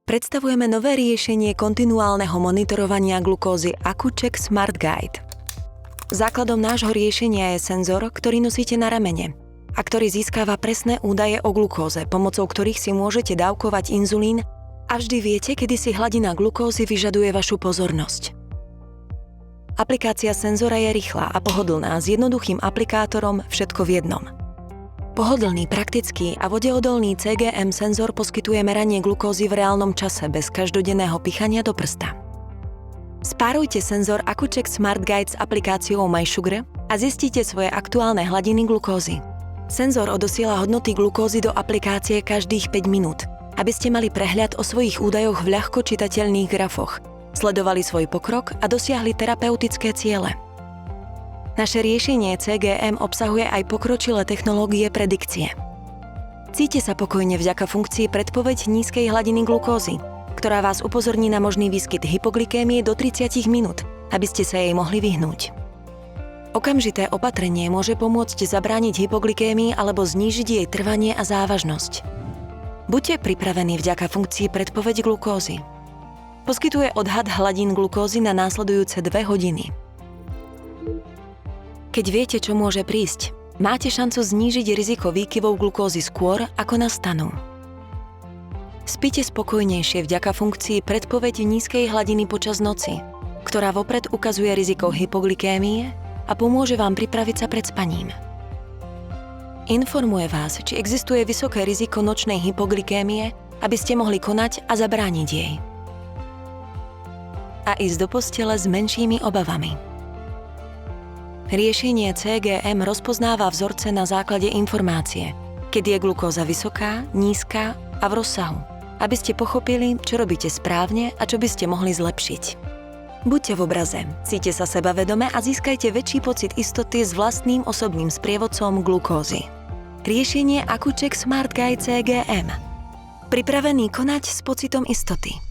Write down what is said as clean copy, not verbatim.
Predstavujeme nové riešenie kontinuálneho monitorovania glukózy Accu-Chek Smart Guide. Základom nášho riešenia je senzor, ktorý nosíte na ramene a ktorý získava presné údaje o glukóze, pomocou ktorých si môžete dávkovať inzulín a vždy viete, kedy si hladina glukózy vyžaduje vašu pozornosť. Aplikácia senzora je rýchla a pohodlná s jednoduchým aplikátorom všetko v jednom. Pohodlný, praktický a vodeodolný CGM senzor poskytuje meranie glukózy v reálnom čase bez každodenného pichania do prsta. Spárujte senzor Accu-Chek Smart Guide s aplikáciou MySugar a zistíte svoje aktuálne hladiny glukózy. Senzor odosiela hodnoty glukózy do aplikácie každých 5 minút, aby ste mali prehľad o svojich údajoch v ľahko čitateľných grafoch, sledovali svoj pokrok a dosiahli terapeutické ciele. Naše riešenie CGM obsahuje aj pokročilé technológie predikcie. Cíte sa pokojne vďaka funkcii predpoveď nízkej hladiny glukózy, ktorá vás upozorní na možný výskyt hypoglykémie do 30 minút, aby ste sa jej mohli vyhnúť. Okamžité opatrenie môže pomôcť zabrániť hypoglykémii alebo znížiť jej trvanie a závažnosť. Buďte pripravení vďaka funkcii predpoveď glukózy. Poskytuje odhad hladín glukózy na následujúce 2 hodiny. Keď viete, čo môže prísť, máte šancu znížiť riziko výkyvov glukózy skôr, ako nastanú. Spíte spokojnejšie vďaka funkcii predpoveď nízkej hladiny počas noci, ktorá vopred ukazuje riziko hypoglykémie a pomôže vám pripraviť sa pred spaním. Informuje vás, či existuje vysoké riziko nočnej hypoglykémie, aby ste mohli konať a zabrániť jej. A ísť do postele s menšími obavami. Riešenie CGM rozpoznáva vzorce na základe informácie, keď je glukóza vysoká, nízka a v rozsahu, aby ste pochopili, čo robíte správne a čo by ste mohli zlepšiť. Buďte v obraze, cíte sa sebavedome a získajte väčší pocit istoty s vlastným osobným sprievodcom glukózy. Riešenie Accu-Chek Smart Guide CGM. Pripravený konať s pocitom istoty.